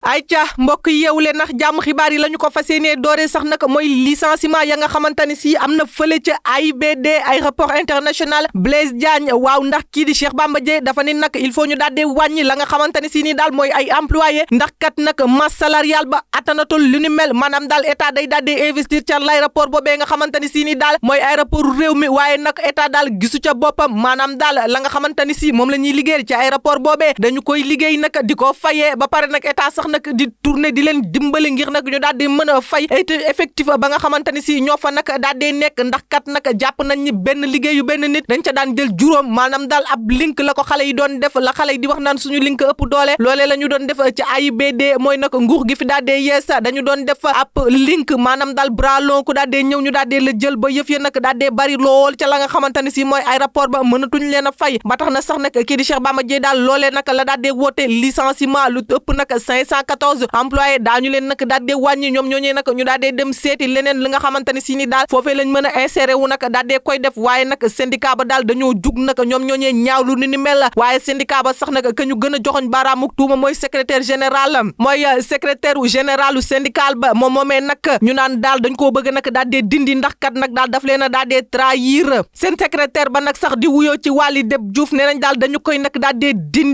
ayca mbokk yi yeewu leen ndax jàmm xibaar yi la ñu ko fas yéenee dooree sax nag mooy licenciement ya nga xamante ne si am na fële ca AIBD aéroport international Blaise Diagne waaw ndax kii di Cheikh Bamba Dièye dafa ni nag il faut ñu daal di wàññi la nga xamante ne si nii daal mooy ay employé ndax kat nag masse salariale ba attanatul lu ni mel maanaam daal état day daal di investir ca l'aéroport boobee nga xamante ne si nii daal mooy aéroport réew mi waaye nag état daal gisu ca boppam maanaam daal la nga xamante ni si moom la ñuy liggéey ci aéroport boobee dañu koy liggéey nag di ko fayee ba pare nag état sax nag di tourner di leen dimbali ngir nag ñu daal di mën a fay effectif ba nga xamante ni si ñoo fa nag daal di nekk ndax kat nag jàpp nañ ni benn liggéeyu benn nit dañ ca daan jël juróom maanaam daal ab link la ko xale yi doon def la xale yi di wax naan suñu link ëpp doole loolee la ñu doon def ci AIBD mooy nag nguur gi fi daal di yees dañu doon def ab link maanaam daal bras long ku daal di ñëw ñu daal di la jël ba yëf ya nag daal di bari lool ca la nga xamante ni si mooy aéroport ba mënatuñ leen a fay ba tax na sax nag kii di Cheikh Bamba Dièye daal loolee nag la daal di woote licenciement lu ëpp nag 514 employés daañu leen nag daal di wàññi ñoom ñooñee nag ñu daal di dem seeti leneen li nga xamante ni si ni daal foofee lañ mën a insérer wu nag daal di koy def waaye nag syndicat ba daal dañoo jug nag ñoom ñooñee ñaawlu ni mel la waaye syndicat ba sax nag ka ñu gën a joxoñ baaraamuk tuuma mooy secrétaire général mooy secrétaire généralu syndical ba moom moomee nag ñu naan daal dañ koo bëgg nag daal di dindi ndax kat nag daal daf leen a daal di trahir seen secrétaire ba nag sax di wuyoo ci Waly Deb Diouf nee nañ daal dañu koy nag daal di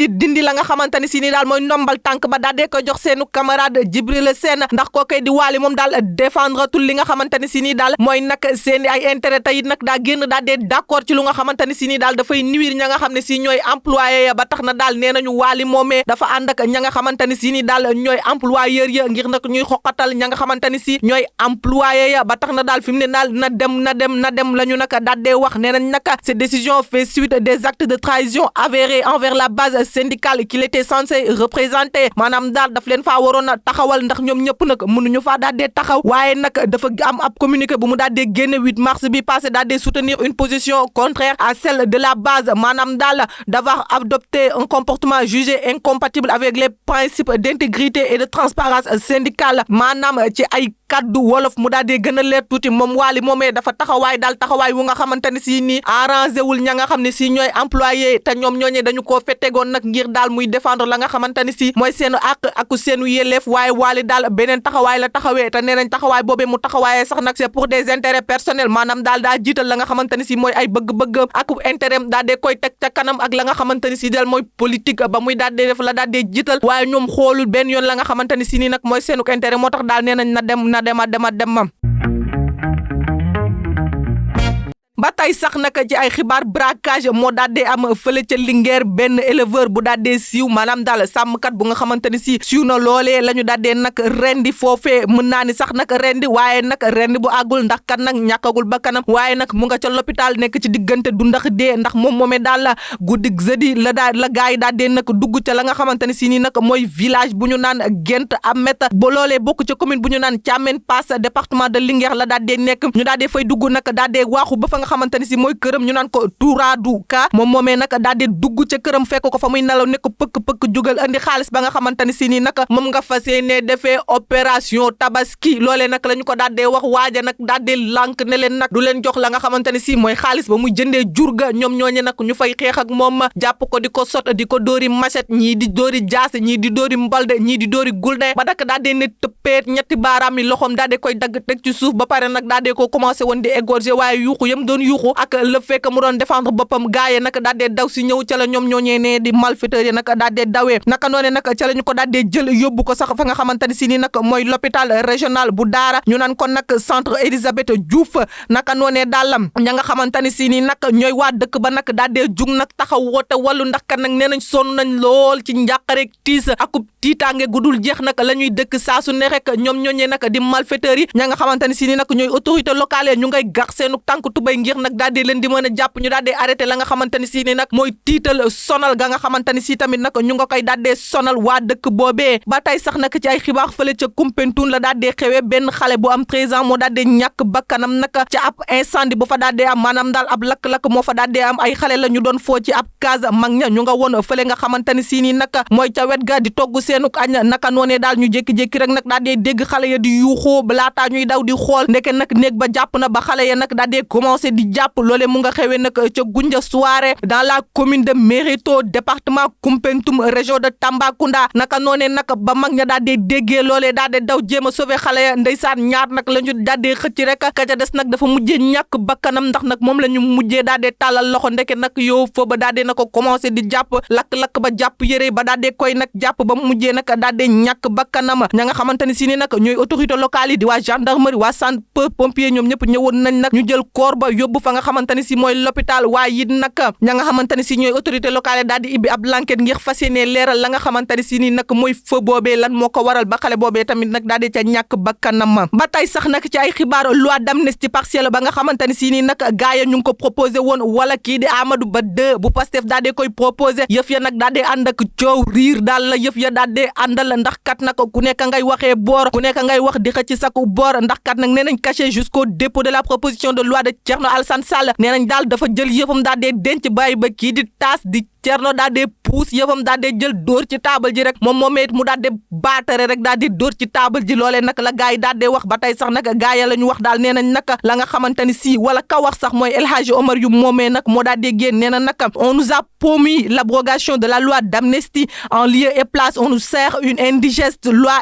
dindi la nga xamante ni si ni daal mooy ndombal tànk ba daal di koy jox seenu camarade Djibril Sène ndax koo koy di Waly moom daal défendre tul li nga xamante ni si ni daal mooy nag seen ay intérêt tey nag daa génn daal di d'accord ci lu nga xamante ni si ni daal dafay nuire ña nga xam ne si ñooy employé ya ba tax na daal nee nañu Waly moomee dafa ànd ak ña nga xamante ni si ni daal ñooy employeur ya ngir nag ñuy xoqatal ña nga xamante ni si ñooy employé ya ba tax na daal fi mu ne daal na dem la ñu nag daal di wax nee nañ nag cette décision fait suite des actes de trahison avérés envers la base syndicale qu'il était censé représenter maanaam daal daf leen faa waroon a taxawal ndax ñoom ñëpp nag mënuñu faa daal di taxaw waaye nag dafa am ab communiqué bu mu daal di génne 8 mars bi passé daal di soutenir une position contraire à celle de la base maanaam daal d'avoir adopté un comportement jugé incompatible avec les principes d'intégrité et de transparence syndicale maanaam ci ay kaddu wolof mu daal di gën a leer tuuti moom Waly moomee dafa taxawaay wu nga xamante ne si nii arrangé wul ña nga xam ne si ñooy employé te ñoom ñooñee dañu koo fettegoon nag ngir daal muy défendre la nga xamante ne si mooy seenu àq ak seenu yelleef waaye Waly daal beneen taxawaay la taxawee te nee nañ taxawaay boobee mu taxawaayee sax nag c'est pour des intérêts personnels maanaam daal daa jiital la nga xamante ne si mooy ay bëgg-bëgg ak intérêt daal di koy teg ca kanam ak la nga xamante ne si daal mooy politique ba muy daal di def la daal di jiital waaye ñoom xoolul benn yoon la nga xamante ne si nii nag mooy seenu intérêt moo tax daal nee nañ na dem ba tey sax nag ci ay xibaar braquage moo daal di am fële ca Linguère benn éleveur bu daal di siiw maanaam daal sàmmkat bu nga xamante ni si siiw na loolee la ñu daal di nag rendi foofee mën naa ni sax nag rendi waaye nag rendi bu àggul ndax kat nag ñàkkagul ba kanam waaye nag mu nga ca l'hôpital nekk ci diggante du ndax dee ndax moom moomee daal la guddi jeudi la gars yi daal di nag dugg ca la nga xamante ni si nii nag mooy village bu ñu naan Gent Amet ba loolee bokk ca commune bu ñu naan Thiamène Pass département de Linguère la daal di nekk ñu daal di fay dugg nag daal di waaxu ba fa nga xamante ni si mooy këram ñu naan ko Touradou Ka moom moomee nag daal di dugg ca këram fekk ko fa muy nelaw ne ko pëkk jugal andi xaalis ba nga xamante ni si nii nag moom nga fas yéene defee opération tabaski loolee nag la ñu ko daal di wax waaja nag daal di lànk ne leen nag du leen jox la nga xamante ni si mooy xaalis ba muy jëndee jur ga ñoom ñooñe nag ñu fay xeex ak moom jàpp ko di ko sot di ko dóori machette ñii di dóori jaase ñii di dóori mbalde ñii di dóori gulde ba dak daal di ne tëppeet ñetti baaraam yi loxoom daal di koy dagg teg ci suuf ba pare nag daal di ko commencé woon di égorger waaye yuuxu yam doon yuuxu ak le fait que mu doon défendre boppam gaaye nag daal di daw si ñëw ca la ñoom ñooñee ne di malfaiteurs yi nag daal di dawee naka noone nag ca la ñu ko daal di jël yóbbu ko sax fa nga xamante ni si nii nag mooy l'hôpital régional bu Daara ñu naan kon nag centre Elisabeth Diouf naka noone daalam ña nga xamante ni si nii nag ñooy waa dëkk ba nag daal di jug nag taxaw woote wàllu ndax kan nag nee nañ sonn nañ lool ci njàqareeg tiis akub tiitaange gudul jeex nag la ñuy dëkk saa su ne rek ñoom ñooñee nag di malfaiteurs yi ña nga xamante ni si nii nag ñooy autorité locale ñu ngay gax seenu tànk tubay ngir nag daal di leen di mën a jàpp ñu daal di arrêté la nga xamante ni si ni nag mooy tiital sonal ga nga xamante ni si tamit nag ñu nga koy daal di sonal waa dëkk boobee ba tey sax nag ci ay xibaar fële ca Koumpentoum la daal di xewee benn xale bu am 13 ans moo daal di ñàkk bakkanam nag ca ab incendie bu fa daal di am maanaam daal ab lakk-lakk moo fa daal di am ay xale la ñu doon foo ci ab case mag ña ñu nga woon fële nga xamante ni si ni nag mooy ca wet ga di togg seenuk añ naka noonee daal ñu jékki-jékki rek nag daal di dégg xale ya di yuuxoo laataa ñuy daw di xool ndeke nag néeg ba jàpp na ba xale ya nag daal di commencé di jàpp loolee mu nga xewee nag ca Gunja Soirée dans la commune de Mérito département Koumpentoum région de Tambacounda naka noonee nag ba mag ña daal di déggee loolee daal di daw jéem a sauver xale ya ndeysaan ñaar nag la ñu daal di xëcc rek ka ca des nag dafa mujjee ñàkk bakkanam ndax nag moom la ñu mujjee daal di tàllal loxo ndeke nag yow fa ba daal di na ko commencé di jàpp lakk-lakk ba jàpp yére ba daal di koy nag jàpp ba mujjee nag daal di ñàkk bakkanam ña nga xamante ni si ni nag ñooy autorité locale yi di waa gendarmerie waa sapeur pompier ñoom ñëpp ñëwoon nañ nag ñu jël corps ba yóbbu fa nga xamante ni si mooy l'hôpital waaye it nag ña nga xamante ni si ñooy autorité locale yi daal di ibbi ab l'enquête ngir fas yéene leeral la nga xamante ni si ni nag mooy feu boobee lan moo ko waral ba xale boobee tamit nag daal di ca ñàkk bakkanam ba tey sax nag ci ay xibaar loi d'amnistie partielle ba nga xamante ni si ni nag gaaya ñu ngi ko proposé woon wala kii di Amadou Ba 2 bu Pastef daal di koy proposé yëf ya nag daal di ànd ak coow riir daal la yëf ya daal di àndal ndax kat nag ku nekk ngay waxee boor ku nekk ngay wax di xëcc saku boor ndax kat nag nee nañ caché jusqu'au dépôt de la proposition de loi de Thierno Alassane Sall nee nañ daal dafa jël yëfam daal di denc bàyyi ba kii di taas di Thierno daal di puus yëfam daal di jël dóor ci taabal ji rek moom moomee mu daal di baatare rek daal di dóor ci taabal ji loolee nag la gars yi daal di wax ba tey sax nag gars yi la ñu wax daal nee nañ nag la nga xamante ni si wala ka wax sax mooy El Hadji Omar Youm moomee nag moo daal di génn nee na nag on nous a promis l'abrogation de la loi d'amnistie en lieu et place on nous sert une indigeste loi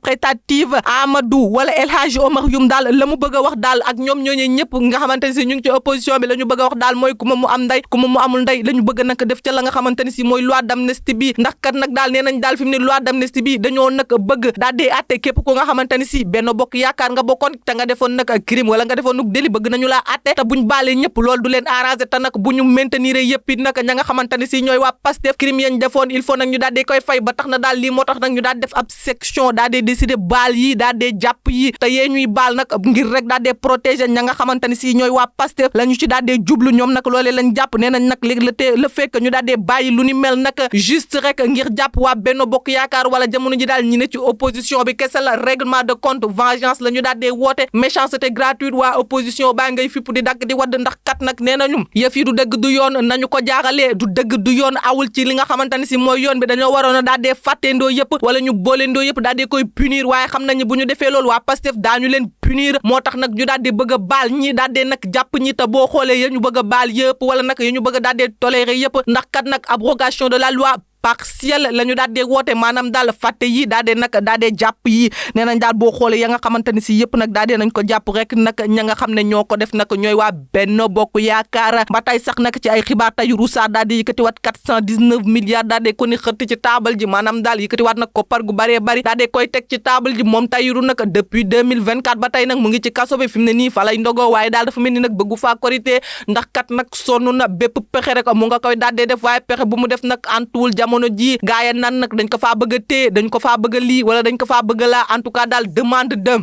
interprétative Amadou wala El Hadji Omar Youm daal la mu bëgg a wax daal ak ñoom ñooñu ñëpp nga xamante ni si ñu ngi ci opposition bi la ñu bëgg a wax daal mooy ku ma mu am ndey ku ma mu amul ndey la ñu bëgg nag def ca la nga xamante ni si mooy loi d'amnistie bi ndax kat nag daal nee nañ daal fi mu ne loi d'amnistie bi dañoo nag bëgg daal di àtte képp ko nga xamante ni si Benno Bokk Yaakaar nga bokkoon te nga defoon nag crime wala nga defoon nag délit bëgg nañu laa àtte te buñ baalee ñëpp loolu du leen arrangé te nag bu ñu maintenir yëpp it nag ña nga xamante ni si ñooy waa Pastef crime yañ defoon il faut nag ñu daal di koy fay ba tax na daal lii moo tax nag ñu daal def ab section daal di décider baal yi daal di jàpp yi te yee ñuy baal nag ngir rek daal di protéger ña nga xamante ni si ñooy waa Pastef la ñu ci daal di jublu ñoom nag loolee lañ jàpp nee nañ nag léegi le fait que ñu daal di bàyyi lu ni mel nag juste rek ngir jàpp waa Benno Bokk Yaakaar wala jamono ji daal ñi ne ci opposition bi kese la règlement de compte vengeance la ñu daal di woote méchanceté gratuite waa opposition baa ngay fipp di dagg di wadd ndax kat nag nee nañu yëf yi du dëgg du yoon nañu ko jaaralee du dëgg du yoon awul ci li nga xamante ni si mooy yoon bi dañoo waroon a daal di fàtteendoo yëpp wala ñu booleendoo yëpp daal di koy punir waaye xam nañu bu ñu defee loolu waa Pastef daañu leen punir moo tax nag ñu daal di bëgg a baal ñi daal di nag jàpp ñi te boo xoolee yéen ñu bëgg a baal yëpp wala nag yéen ñu bëgg a daal di tolérer yëpp ndax kat nag abrogation de la loi partiel la ñu daal di woote maanaam daal fàtte yi daal di nag daal di jàpp yi nee nañ daal boo xoolee ya nga xamante ni si yëpp nag daal di nañ ko jàpp rek nag ña nga xam ne ñoo ko def nag ñooy waa Benno Bokk Yaakaar ba tey sax nag ci ay xibaar tey Roussa daal di yëkkatiwaat 419 milliards daal di ko ni xëtt ci taabal ji maanaam daal yëkkatiwaat nag koppar gu bëree bëri daal di koy teg ci taabal ji moom Tahirou nag depuis 2024 ba tey nag mu ngi ci kaso bi fi mu ne nii fa lay ndogoo waaye daal dafa mel ni nag bëggu faa korité ndax kat nag sonn na bépp pexe rek mu nga koy daal di def waaye pexe bu mu def nag antuwul jamono ji gaaya nan nag dañ ko faa bëgg a téye dañ ko faa bëgg a lii wala dañ ko faa bëgg a laa en tout cas daal demande de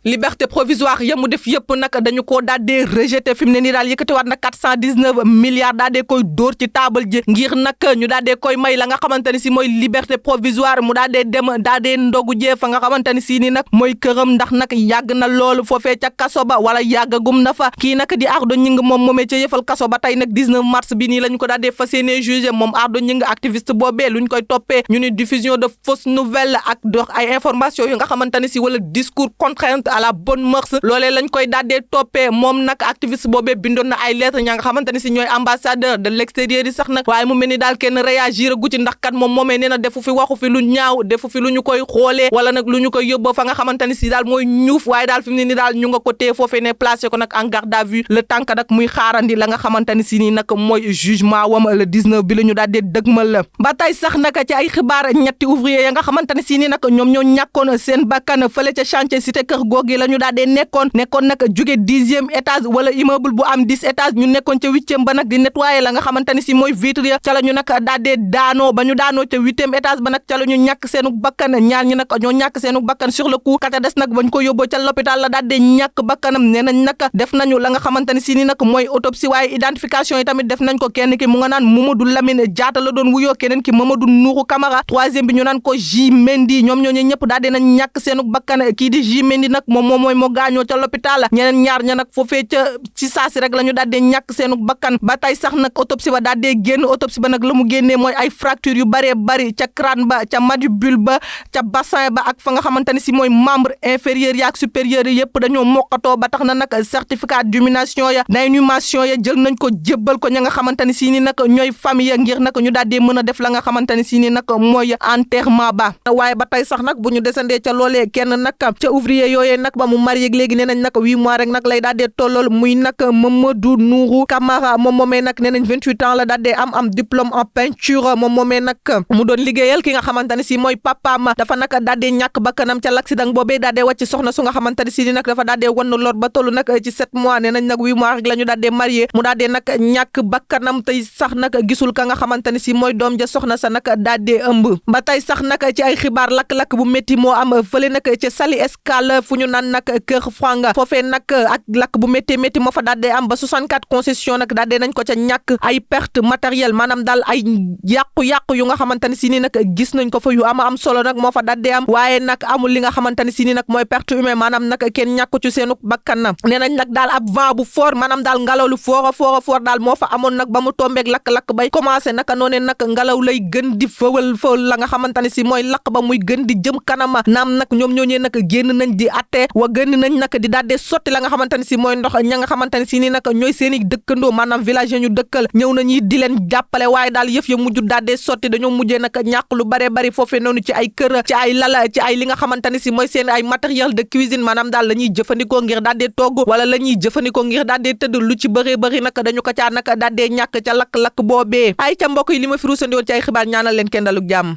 liberté provisoire ya mu def yëpp nag dañu koo daal di rejeté fi mu ne nii daal yëkkatiwaat nag 419 milliards daal di koy dóor ci taabal ji ngir nag ñu daal di koy may la nga xamante ni si mooy liberté provisoire mu daal di dem daal di ndogu jee fa nga xamante ni si ni nag mooy këram ndax nag yàgg na loolu foofee ca kaso ba wala yàggagum na fa kii nag di Ardo Gningue moom moomee ca yëfal kaso ba tey nag 19 mars bi nii la ñu ko daal di fas yéene jugé moom Ardo Gningue activiste boobee lu ñu koy toppee ñu ni diffusion de fausses nouvelles ak dox ay information yu nga xamante ni si wala discours contrainte à la bonne mœurs loolee lañ koy daddee toppee moom nag activiste boobee bindoon na ay lettres ña nga xamante ni si ñooy ambassadeur de l'extérieur yi sax nag waaye mu mel ni daal kenn réagir gu ci ndax kat moom moomee nee na defu fi waxu fi lu ñaaw defu fi lu ñu koy xoolee wala nag lu ñu koy yóbboo fa nga xamante ni si daal mooy ñuuf waaye daal fi mu ne ni daal ñu nga ko téye foofee ne placé ko nag en garde à vue le temps que nag muy xaarandi la nga xamante ni si nii nag mooy jugement wam le 19 bi la ñu daal di dëgmal la ba tey sax nag ci ay xibaar ñetti ouvrier ya nga xamante ni si nii nag ñoom ñoo ñàkkoon seen bakkan fële ca chantier cité kër googi la ñu daal di nekkoon nag jóge 10e étage wala immeuble bu am 10 étages ñu nekkoon ca 8e ba nag di nettoyer la nga xamante ni si mooy vitre ya ca la ñu nag daal di daanoo ba ñu daanoo ca 8e étage ba nag ca la ñu ñàkk seenu bakkan ñaar ñi nag ñoo ñàkk seenu bakkan sur le coup kata des nag bañ ko yóbboo ca l'hôpital la daal di ñàkk bakkanam nee nañ nag def nañu la nga xamante ni si ni nag mooy autopsie waaye identification yi tamit def nañ ko kenn ki mu nga naan Mamadou Lamine Diatta la doon wuyoo keneen ki Mamadou Nourou Camara 3e bi ñu naan ko J Mendy ñoom ñooñu ñëpp daal di nañ ñàkk seenu bakkan kii di J Mendy nag moom mooy moo gaañoo ca l'hôpital ñeneen ñaar ña nag foofee ca ci saasi rek la ñu daal di ñàkk seenu bakkan ba tey sax nag autopsie ba daal di génn autopsie ba nag la mu génnee mooy ay fracture yu bëree bëri ca crâne ba ca mandibule ba ca bassin ba ak fa nga xamante ne si mooy membre inférieur ya ak supérieur yi yëpp dañoo mokkatoo ba tax na nag certificat d'inhumation ya jël nañ ko jébbal ko ña nga xamante ne si ni nag ñooy famille ya ngir nag ñu daal di mën a def la nga xamante ne si ni nag mooy enterrement ba waaye ba tey sax nag bu ñu desandee ca loolee kenn nag ca ouvrier yooyee nag ba mu marié léegi nee nañ nag 8 mois rek nag lay daal di tollool muy nag Mamadou Nourou Camara moom moomee nag nee nañ 28 ans la daal di am diplôme en peinture moom moomee nag mu doon liggéeyal ki nga xamante ne si mooy papaam dafa nag daal di ñàkk bakkanam ca l'accident boobee daal di wàcc soxna su nga xamante ne si ni nag dafa daal di wan lor ba toll nag ci 7 mois nee nañ nag 8 mois rek la ñu daal di marié mu daal di nag ñàkk bakkanam tey sax nag gisul ka nga xamante ne si mooy doom ja soxna sa nag daal di ëmb ba tey sax nag ci ay xibaar lakk-lakk bu métti moo am fële nag ci Saly Escale fu ñu naan nag Kër Franga foofee nag ak lakk bu métti moo fa daal di am ba 64 concession nag daal di nañ ko ca ñàkk ay perte matériel maanaam daal ay yàqu-yàqu yu nga xamante ne si ni nag gis nañ ko fa yu am solo nag moo fa daal di am waaye nag amul li nga xamante ne si ni nag mooy perte humaine maanaam nag kenn ñàkku ci seenu bakkan na nee nañ nag daal ab vent bu fort maanaam daal ngelaw lu fort daal moo fa amoon nag ba mu tombeeg lakk-lakk bay commencé naka noonee nag ngelaw lay gën di fëwal la nga xamante ne si mooy lakk ba muy gën di jëm kanama naam nag ñoom ñooñee nag génn nañ di atte wa gën nañ nag di daal di sotti la nga xamante ne si mooy ndox ña nga xamante ne si ni nag ñooy seen i dëkkandoo maanaam village ñu dëkkal ñëw nañu di leen jàppale waaye daal yëf ya mujj daal di sotti dañoo mujjee nag ñàkk lu bare bari foofee noonu ci ay kër ci ay lala ci ay li nga xamante ne si mooy seen ay matériel de cuisine maanaam daal la ñuy jëfandikoo ngir daal di togg wala la ñuy jëfandikoo ngir daal di tëdd lu ci bëree bëri nag dañu ko caa nag daal di ñàkk ca lakk-lakk boobee ay ca mbokk yi li ma fi ruusandi woon ci ay xibaar ñaanal leen kenn daluk jàmm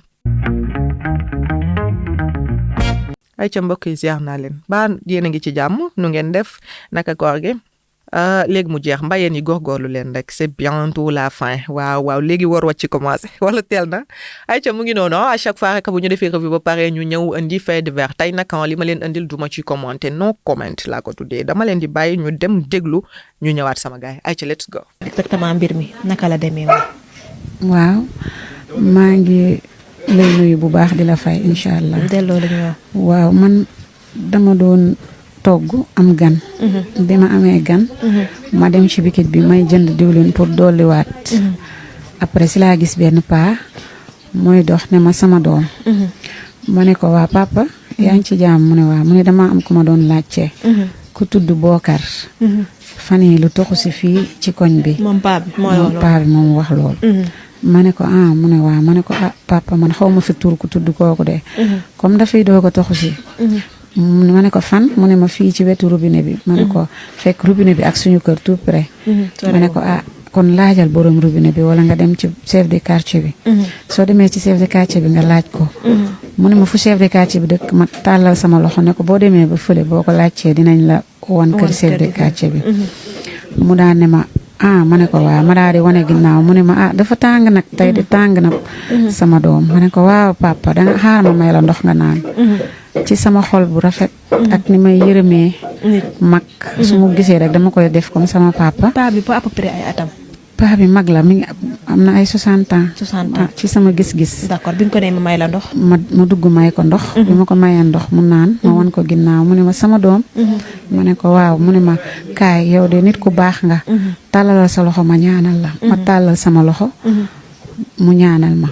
ay ca mbokk yi ziar naa leen ba yéen a ngi ci jàmm nu ngeen def naka koor gi léegi mu jeex mbayeen yi góorgóorlu leen rek c'est bientôt la fin waaw léegi war wàcc ci commencé wala teel na ay ca mu ngi noonu à chaque fois rek bu ñu defee revue ba pare ñu ñëw indi fait divers tey nag li ma leen indil duma ci commenter no comment laa ko tuddee dama leen di bàyyi ñu dem déglu ñu ñëwaat sama gars yi ay ca let's go. exactement mbir mi naka la demee waaw maa ngi lay nuyu bu baax di la fay incha allah. delloo la ñu wax. waaw man dama doon togg am gan. bi ma amee gan. ma dem ci bikit bi may jënd diwlin pour dolliwaat. après si laa gis benn paa mooy dox ne ma sama doom. ma ne ko waa papa yaa ngi ci jàmm mu ne waa mu ne dama am ku ma doon laajte. ku tudd Bokar. fan yii lu toxu si fii ci koñ bi. moom paa bi moom wax loolu. ma ne ko mu ne waa ma ne ko papa man xaw ma fi tur ku tudd kooku de. comme dafay doog a toxu si. ma ne ko fan mu ne ma fii ci wetu robinet bi. ma ne ko fekk robinet bi ak suñu kër tout près. ma ne ko kon laajal borom robinet bi wala nga dem ci chef de quartier bi. soo demee ci chef de quartier bi nga laaj ko. mu ne ma fu chef de quartier bi dëkk ma tàllal sama loxo ne ko boo demee ba fële boo ko laajtee dinañ la wan kër chef de quartier bi. mu daan ne ma ma ne ko waaw ma daal di wane ginnaaw mu ne ma dafa tàng nag tey de tàng na sama doom ma ne ko waaw papa danga xaar ma may la ndox nga naan. ci sama xol bu rafet. ak ni may yërëmee. mag su ma gisee rek dama koy def comme sama papa. paa bi à peu près ay atam. paa bi mag la mi ngi am na ay 60 ans. 60 ans ci sama gis-gis. d'accord bi nga ko nee ma may la ndox. ma dugg may ko ndox. bi ma ko mayee ndox mu naan. ma wan ko ginnaaw mu ne ma sama doom. ma ne ko waaw mu ne ma kaay yow de nit ku baax nga. tàllalal sa loxo ma ñaanal la. ma tàllal sama loxo. mu ñaanal ma.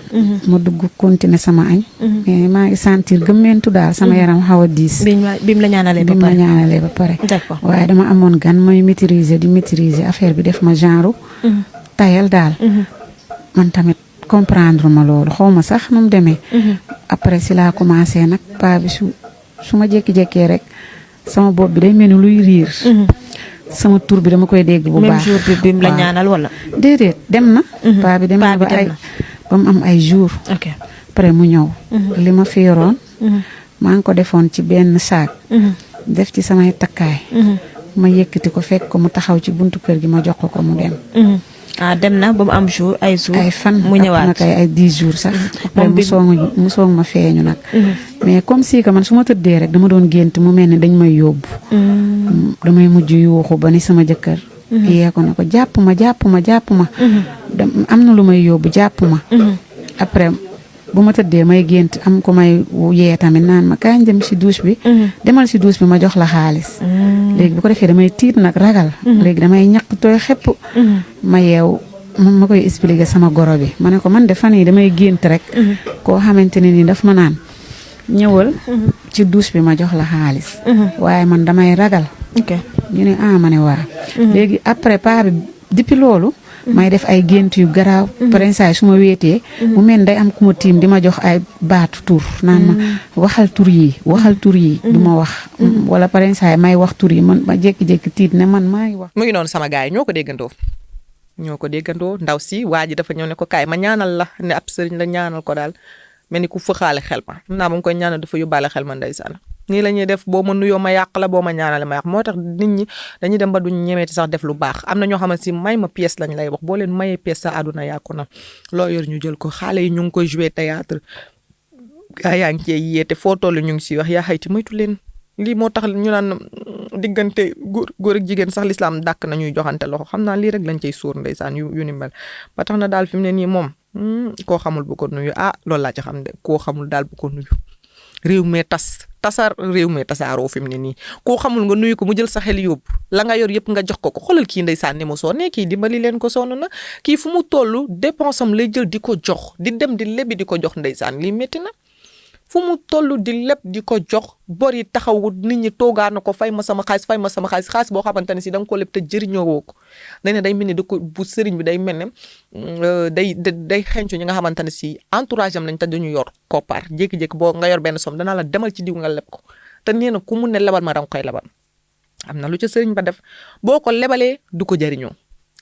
ma dugg continuer sama añ. mais maa ngi sentir gëmmeentu daal sama yaram xaw a diis. bi mu la ñaanalee ba pare. d'accord waaye dama amoon gan may maîtriser affaire bi def ma genre. tayal daal. man tamit comprendre ma loolu xaw ma sax nu mu demee. après si laa commencé nag paa bi su ma jékki-jékkee rek sama bopp bi day mel ni luy riir. sama tur bi dama koy dégg bu baax. même jour bi mu la ñaanal wala. déedéet dem na. paa bi dem na ba mu am ay jours. ok après mu ñëw. li ma fi yoroon. maa ngi ko defoon ci benn saak. def ci samay takkaay. ma yëkkati ko fekk ko mu taxaw ci buntu kër gi ma jox ko mu dem. dem na ba mu am ay fan mu ñëwaat na kay ay 10 jours sax. après mu soog ma feeñu nag. mais comme si que man su ma tëddee rek dama doon gént mu mel ni dañ may yóbbu. damay mujj yuuxu ba ni sama jëkkër. yee ko ne ko jàpp ma. am na lu may yóbbu jàpp ma. après bu ma tëddee may gént am ko may yee tamit naan ma kañ dem si douche bi. demal si douche bi ma jox la xaalis. léegi bu ko defee damay tiit nag ragal. léegi damay ñaq tooy xepp. ma yeew ma koy expliquer sama goro bi ma ne ko man de fan yi damay gént rek. koo xamante ne ni daf ma naan ñëwal. ci douche bi ma jox la xaalis. waaye man damay ragal. ñu ne ma ne waa. léegi après pas bi depuis loolu. may def ay gént yu garaaw. parensaay su ma wéetee. mu mel day am ku ma tiim di ma jox ay baatu tur naan ma waxal tur yi du ma wax. wala parensaay may wax tur yi man ma jékki-jékki tiit ne man maa ngi wax. mu ngi noonu sama gars yi ñoo ko déggandoo ndaw si waa ji dafa ñëw ne ko kaay ma ñaanal la ne ab sëriñ la ñaanal ko daal mel ni ku fëxaale xel ma xam naa ba mu koy ñaanal dafa yóbbaale xel ma ndeysaan. nii la ñuy def boo ma nuyoo ma yàq la boo ma ñaanale ma yàq moo tax nit ñi dañuy dem ba duñ ñemeeti sax def lu baax am na ñoo xamante si may ma pièce lañ lay wax boo leen mayee pièce sa àdduna yàqu na loo yor ñu jël ko xale yi ñu ngi koy jouer théâtre gaa yaa ngi cee yeete foo toll ñu ngi si wax yaa xayti moytu leen lii moo tax ñu naan diggante góor ak jigéen sax lislaam dàkk na ñuy joxante loxo xam naa lii rek lañ cay sóor ndeysaan yu ni mel ba tax na daal fi mu ne nii moom koo xamul bu ko nuyu loolu laa ci xam de koo xamul daal bu ko nuyu réew mee réew mee tasaaroo fi mu ne nii koo xamul nga nuyu ko mu jël sa xel yóbbu la nga yor yëpp nga jox ko xoolal kii ndeysaan ni mu sonne kii dimbali leen ko sonn na kii fu mu toll dépense am lay jël di ko jox di dem di lebi di ko jox ndeysaan lii métti na fu mu toll di leb di ko jox bor yi taxawu nit ñi toogaa na ko fay ma sama xaalis boo xamante ne si da nga ko leb te jëriñoo woo ko dañ ne day mel ni da ko bu sëriñ bi day mel ne day xencu ñi nga xamante ne si entourage am lañ te dañu yor koppar jékki-jékki boo nga yor benn somme danaa la demal ci diw nga leb ko te nee na ku mu ne lebal ma da nga koy lebal am na lu ca sëriñ ba def boo ko lebalee du ko jëriñoo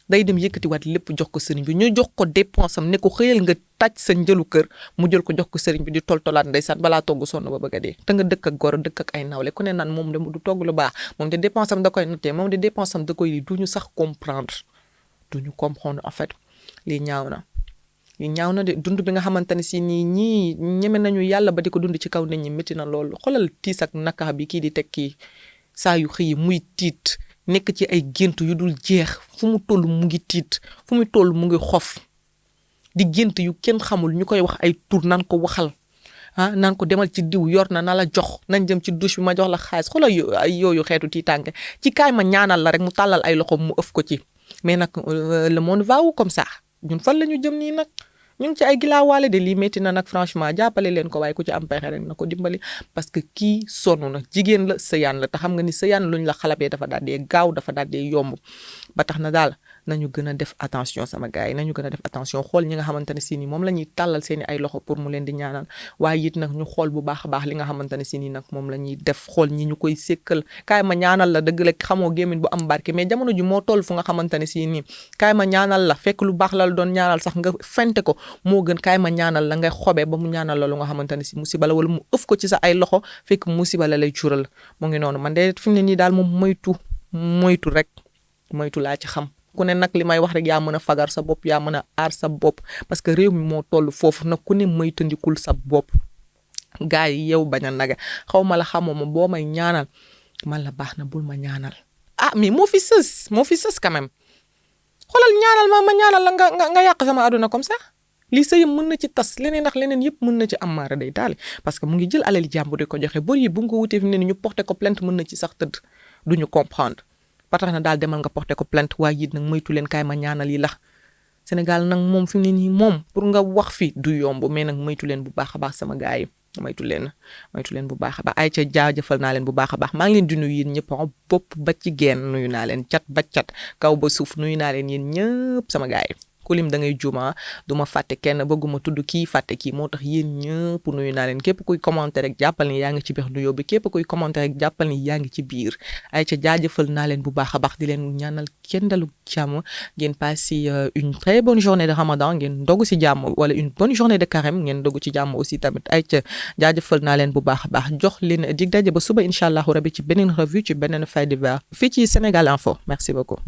day dem yëkkatiwaat lépp jox ko sëriñ bi ñu jox ko dépense am ne ko xëyal nga tàj sa njëlu kër mu jël ko jox ko sëriñ bi di toltolaat ndeysaan balaa togg sonn ba bëgg a dee te nga dëkk ak goro dëkk ak ay nawle ku ne naan moom de du togg lu baax moom de dépense am da koy noté moom de dépense am da koy lii duñu sax comprendre en fait lii ñaaw na de dund bi nga xamante ne si ñii ñeme nañu yàlla ba di ko dund ci kaw nit ñi métti na loolu xoolal tiis ak naka bi kii di teg kii saa yu xëyi muy tiit nekk ci ay gént yu dul jeex fu mu toll mu ngi tiit fu mu toll mu ngi xof di gént yu kenn xamul ñu koy wax ay tur naan ko waxal naan ko demal ci diw yor na la jox nañ jëm ci douche bi ma jox la xaalis xoolal yooyu xeetu tiitànge ci kaay ma ñaanal la rek mu tàllal ay loxo mu ëf ko ci mais nag le monde va où comme ça ñun fan la ñu jëm nii nag ñu ngi ci ay gilaawaale de lii métti na nag franchement jàppale leen ko waaye ku ci am pexe rek na ko dimbali parce que kii sonn na jigéen la sëyaan la te xam nga ni sëyaan luñ la xalabee dafa daal dee gaaw dafa daal dee yomb ba tax na daal nañu gën a def attention sama gars yi nañu gën a def attention xool ñi nga xamante ne si nii moom la ñuy tàllal seeni ay loxo pour mu leen di ñaanal waaye it nag ñu xool bu baax a baax li nga xamante ne si nii nag moom la ñuy def xool ñi ñu koy sékkal kaay ma ñaanal la dëgg la xamoo gémmiñ bu am barke mais jamono ji moo toll fu nga xamante ne si nii kaay ma ñaanal la fekk lu baax la doon ñaanal sax nga fente ko moo gën kaay ma ñaanal la ngay xobee ba mu ñaanal la lu nga xamante ne si musiba la wala mu ëf ko ci sa ay loxo fekk musiba la lay cural mu ngi noonu man de fi mu ne nii daal moom moytu rek moytu laa ci xam ku ne nag li may wax rek yaa mën a fagar sa bopp yaa mën a aar sa bopp parce que réew mi moo toll foofu nag ku ne moytandikul sa bopp gars yi yow bañ a naga xaw ma la xamoo ma boo may ñaanal man la baax na bul ma ñaanal mais moo fi sës quand même xoolal ñaanal ma ñaanal la nga yàq sama àdduna comme ça lii sëyam mën na ci tas leneen ndax leneen yëpp mën na ci am maara day daal parce que mu ngi jël alali jàmbur di ko joxe bor yi bu nga ko wutee fi mu ne ni ñu porté ko plainte mën na ci sax tëdd duñu comprendre ba tax na daal demal nga porté ko plainte waaye it nag moytu leen kaay ma ñaanal yi la Sénégal nag moom fi mu ne nii moom pour nga wax fi du yomb mais nag moytu leen bu baax a baax sama gars yi moytu leen bu baax a baax ay ca jaajëfal naa leen bu baax a baax maa ngi leen di nuyu yéen ñëpp bopp ba ci genn nuyu naa leen cat ba cat kaw ba suuf nuyu naa leen yéen ñëpp sama gars yi kulim da ngay juuma du ma fàtte kenn bëgguma tudd kii fàtte kii moo tax yéen ñëpp nuyu naa leen képp kuy commenter rek jàppal ni yaa ngi ci biir nuyoo bi képp kuy commenter rek jàppal ni yaa ngi ci biir ay ca jaajëfal naa leen bu baax a baax di leen ñaanal kenn dalu jàmm ngeen passé une très bonne journée de Ramadan ngeen dogu ci jàmm wala une bonne journée de carême ngeen dogu ci jàmm aussi tamit ay ca jaajëfal naa leen bu baax a baax jox leen dig daje ba suba incha allahu rabi ci beneen revue ci beneen fait divers fii ci Sénégal Info merci beaucoup